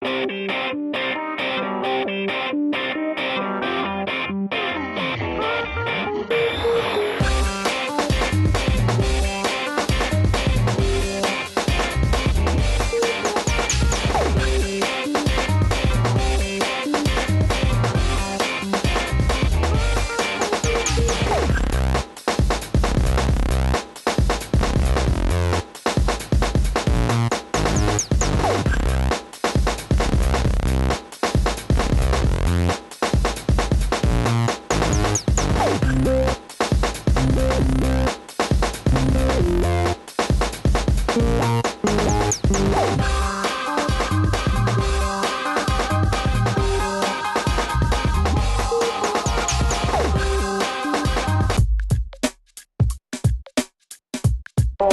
Oh,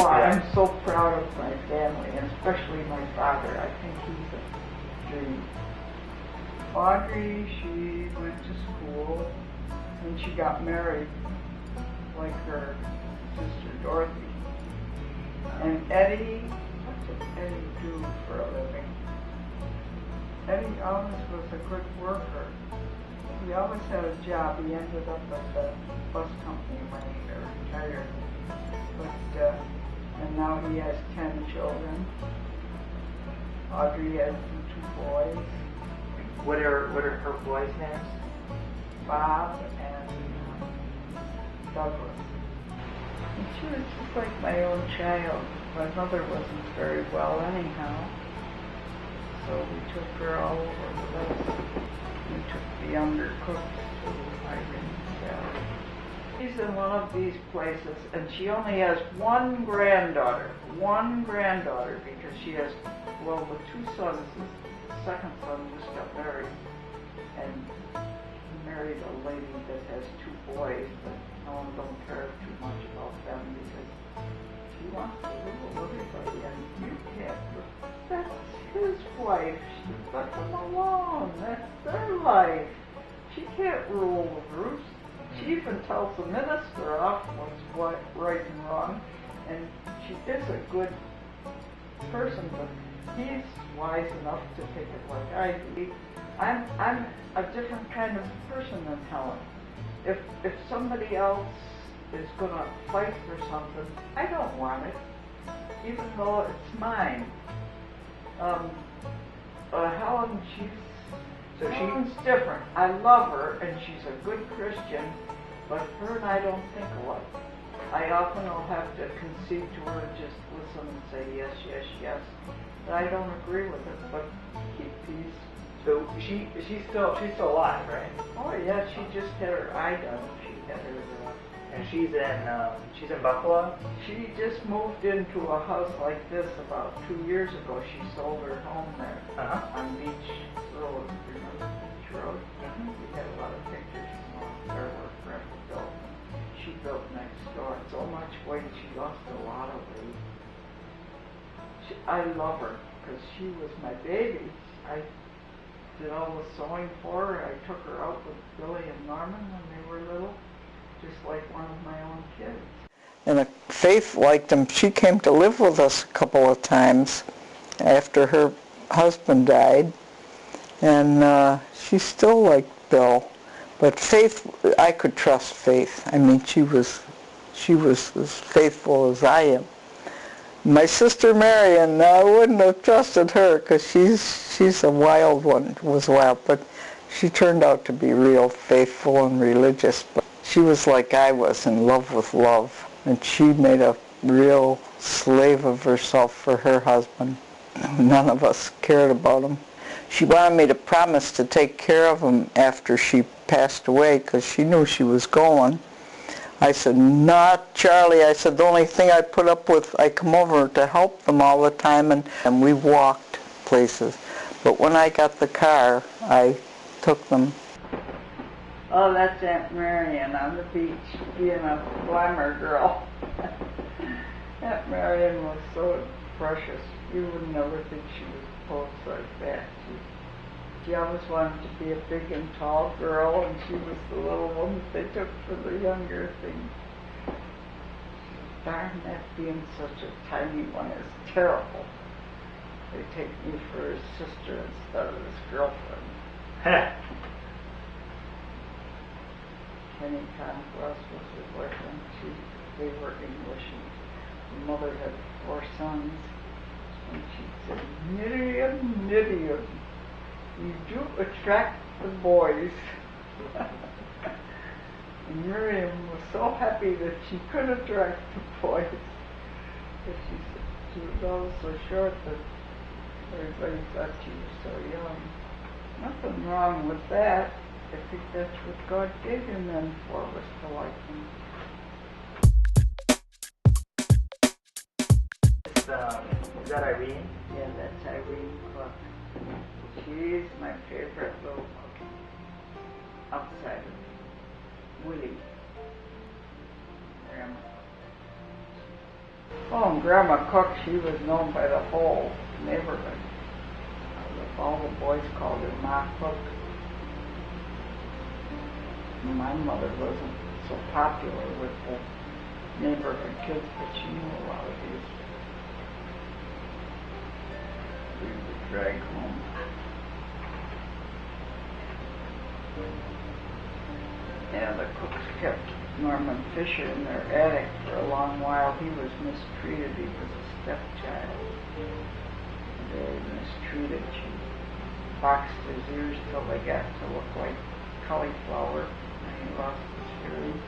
I'm so proud of my family, and especially my father. I think he's a dream. Audrey, she went to school, and she got married, like her sister Dorothy. And Eddie, what did Eddie do for a living? Eddie always was a good worker. He always had a job. He ended up at the bus company when he retired. But, and now he has 10 children. Audrey has 2 boys. What are her boys' names? Bob and Douglas. And she was just like my own child. My mother wasn't very well anyhow, so we took her all over with us. We took the younger cooks to Irene's Valley. She's in one of these places, and she only has one granddaughter, because she has, well, the 2 sons, the second son just got married, and he married a lady that has 2 boys, but no one don't care too much about them because she wants to rule everybody, and you can't. That's his wife. She let them alone. That's their life. She can't rule the roost. She even tells the minister off what's right and wrong, and she is a good person, but he's wise enough to take it like I do. I'm a different kind of person than Helen. If somebody else is gonna fight for something, I don't want it, even though it's mine. Helen, Helen's different. I love her, and she's a good Christian, but her and I don't think alike. I often will have to concede to her and just listen and say yes, yes, yes. But I don't agree with it, but keep peace. So she's still alive, right? Oh yeah, she just had her eye done. She had her. And she's in Buffalo? She just moved into a house like this about 2 years ago. She sold her home there on Beach Road. Remember Beach Road? We had a lot of pictures from her work Grandpa built. She built next door. So much weight, she lost a lot of weight. I love her because she was my baby. I did all the sewing for her. I took her out with Billy and Norman when they were little, just like one of my own kids. And Faith liked him. She came to live with us a couple of times after her husband died, and she still liked Bill. But Faith, I could trust Faith. I mean, she was as faithful as I am. My sister Marion, I wouldn't have trusted her because she's a wild one, was wild, but she turned out to be real faithful and religious. But she was like I was, in love with love, and she made a real slave of herself for her husband. None of us cared about him. She wanted me to promise to take care of him after she passed away because she knew she was going. I said, not Charlie. I said, the only thing I put up with, I come over to help them all the time, and we walked places. But when I got the car, I took them. Oh, that's Aunt Marion on the beach, being a glamour girl. Aunt Marion was so precious. You would never think she was posed like that. She always wanted to be a big and tall girl, and she was the little one that they took for the younger thing. Darn, that being such a tiny one is terrible. They take me for his sister instead of his girlfriend. Kenny Conquest was his boyfriend. They were English, and the mother had 4 sons. And she said, "Miriam, Miriam, you do attract the boys." And Miriam was so happy that she could attract the boys. But she said she was always so short that everybody thought she was so young. Nothing wrong with that. I think that's what God gave him then for, was to like them. Is that Irene? Yeah, that's Irene Cook. She's my favorite little cook outside of Willie. Grandma. Oh, and Grandma Cook, she was known by the whole neighborhood. All the boys called her Ma Cook. My mother wasn't so popular with the neighborhood kids, but she knew a lot of these. We would drag home. Yeah, the Cooks kept Norman Fisher in their attic for a long while. He was mistreated. He was a stepchild. Very mistreated. She boxed his ears till they got to look like cauliflower, and he lost his hearing.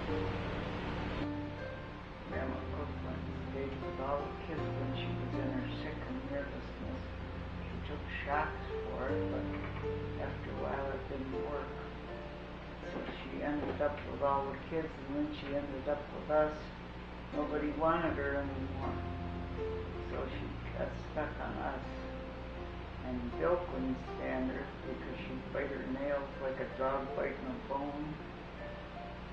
Grandma Cook went and stayed with all the kids when she was in her sick and nervousness. She took shots for it, but after a while it didn't work. So she ended up with all the kids, and then she ended up with us. Nobody wanted her anymore. So she got stuck on us. And Bill couldn't stand her because she'd bite her nails like a dog biting a bone.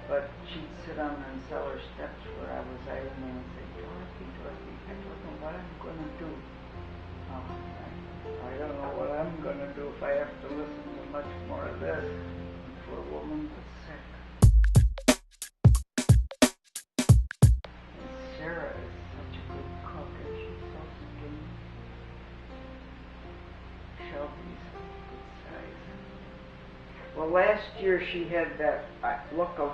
But she'd sit on the cellar steps where I was ironing and say, "Dorothy, Dorothy, I don't know what I'm going to do." Oh, I don't know what I'm going to do if I have to listen to much more of this. The poor woman was sick. And Sarah is such a good cook, and she's so skinny. Shelby's a good size. Well, last year she had that look of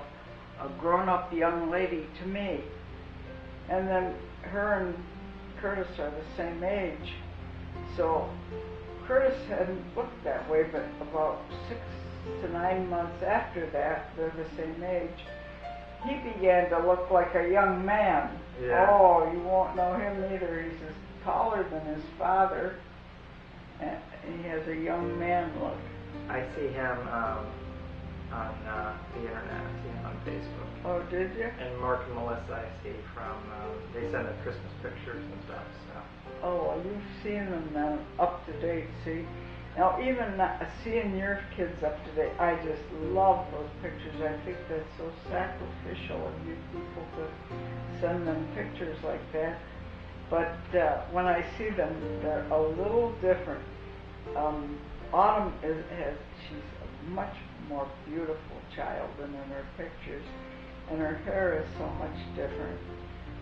a grown-up young lady to me. And then her and Curtis are the same age. So Curtis hadn't looked that way, but about 6 to 9 months after that, they're the same age, he began to look like a young man. Yeah. Oh, you won't know him either. He's taller than his father. And he has a young man look. I see him on the internet. I see him on Facebook. Oh, did you? And Mark and Melissa I see from, they send us Christmas pictures and stuff, so. Oh, well, you've seen them then, up to date, see? Now, even seeing your kids up to date, I just love those pictures. I think that's so sacrificial of you people to send them pictures like that. But when I see them, they're a little different. Autumn she's a much more beautiful child than in her pictures, and her hair is so much different.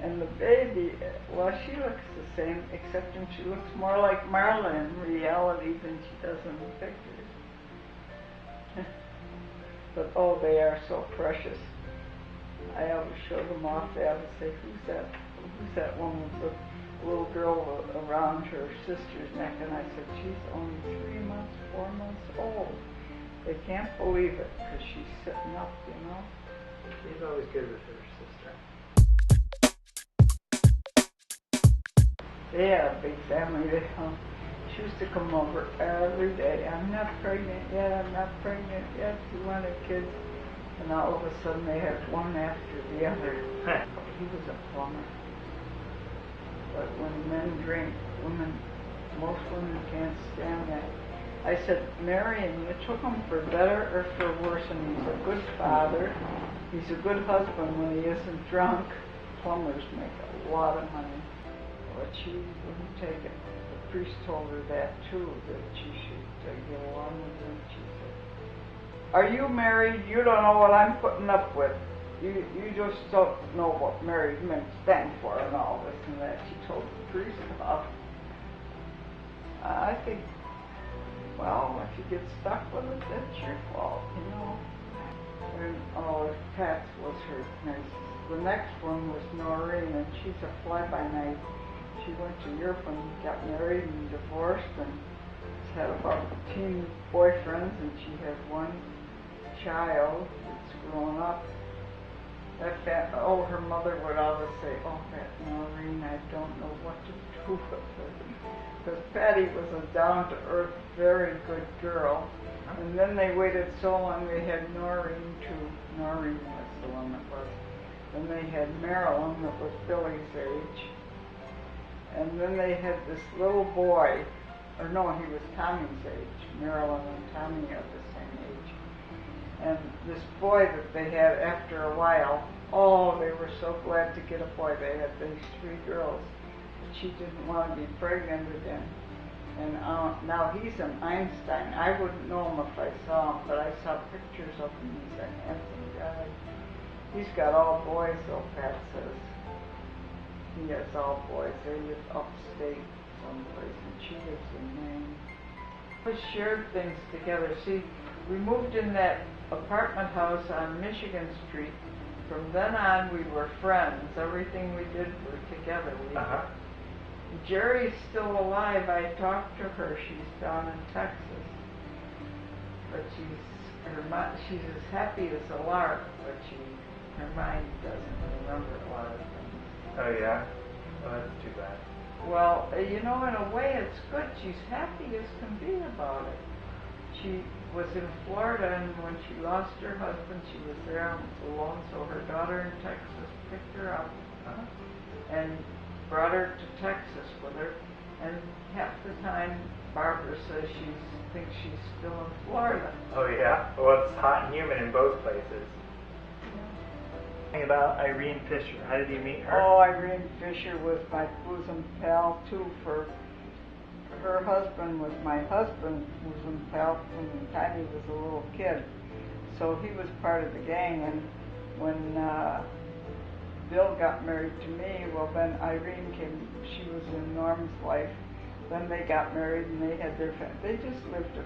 And the baby, well, she looks the same, except when she looks more like Marla in reality than she does in the pictures. But oh, they are so precious. I always show them off. They always say, who's that one with the little girl around her sister's neck?" And I said, "She's only 3 months, 4 months old." They can't believe it because she's sitting up, you know. She's always good with her sister. They had a big family. She used to come over every day. "I'm not pregnant yet, I'm not pregnant yet." She wanted kids. And all of a sudden they had one after the other. He was a plumber. But when men drink, most women can't stand that. I said, "Marion, you took him for better or for worse, and he's a good father. He's a good husband when he isn't drunk." Plumbers make a lot of money. But she wouldn't take it. The priest told her that too, that she should get along with him. She said, "Are you married? You don't know what I'm putting up with. You just don't know what married men stand for," and all this and that. She told the priest off. I think, well, if you get stuck with it, that's your fault, you know. And, oh, Pat was her niece. The next one was Noreen, and she's a fly-by-night. She went to Europe and got married and divorced and had about 10 boyfriends, and she has one child that's grown up. Her mother would always say, oh, that Noreen, I don't know what to do with her. Because Patty was a down-to-earth, very good girl. And then they waited so long, they had Noreen too. Noreen was the one that was. Then they had Marilyn that was Billy's age. And then they had this little boy, or no, he was Tommy's age. Marilyn and Tommy are the same age. And this boy that they had after a while, oh, they were so glad to get a boy. They had these 3 girls that she didn't want to be pregnant again. And now he's an Einstein. I wouldn't know him if I saw him, but I saw pictures of him. He's a handsome guy. He's got all boys, though, Pat says. He has all boys. They live upstate someplace, and she lives in Maine. We shared things together. See, we moved in that apartment house on Michigan Street. From then on, we were friends. Everything we did were together. Jerry's still alive. I talked to her. She's down in Texas. But she's as happy as a lark, but her mind doesn't remember a lot of things. Oh, yeah? Well, that's too bad. Well, you know, in a way it's good. She's happy as can be about it. She was in Florida, and when she lost her husband, she was there alone, so her daughter in Texas picked her up and brought her to Texas with her. And half the time, Barbara says she thinks she's still in Florida. Oh, yeah? Well, it's hot and humid in both places. About Irene Fisher. How did you meet her? Oh, Irene Fisher was my bosom pal too. For her husband was my husband's bosom pal when Tiny was a little kid. So he was part of the gang. And when Bill got married to me, well, then Irene came. She was in Norm's life. Then they got married and they had their family. They just lived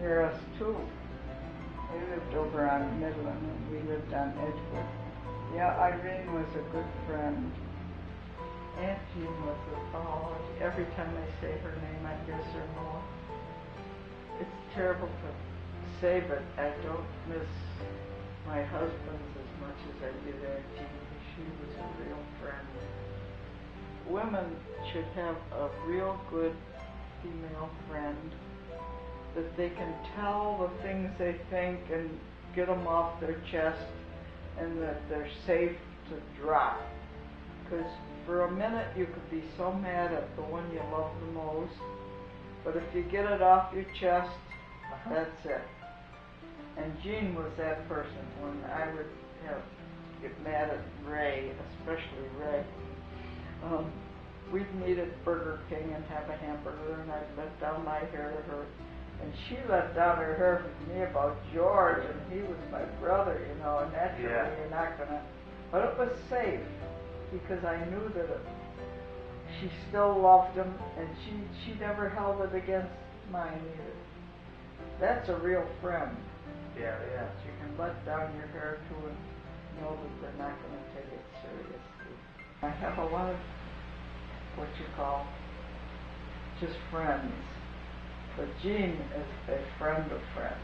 near us too. They lived over on Midland and we lived on Edgewood. Yeah, Irene was a good friend. Aunt Jean was every time I say her name, I miss her more. It's terrible to say, but I don't miss my husband's as much as I did Aunt Jean. She was a real friend. Women should have a real good female friend that they can tell the things they think and get them off their chest, and that they're safe to drop. Because for a minute you could be so mad at the one you love the most, but if you get it off your chest, that's it. And Jean was that person. When I would get mad at Ray, especially Ray, we'd meet at Burger King and have a hamburger, and I'd let down my hair to her. And she let down her hair with me about George, and he was my brother, you know, and naturally you're not going to. But it was safe, because I knew that she still loved him, and she never held it against mine either. That's a real friend. Yeah. You can let down your hair to and know that they're not going to take it seriously. I have a lot of what you call just friends. But Jean is a friend of friends.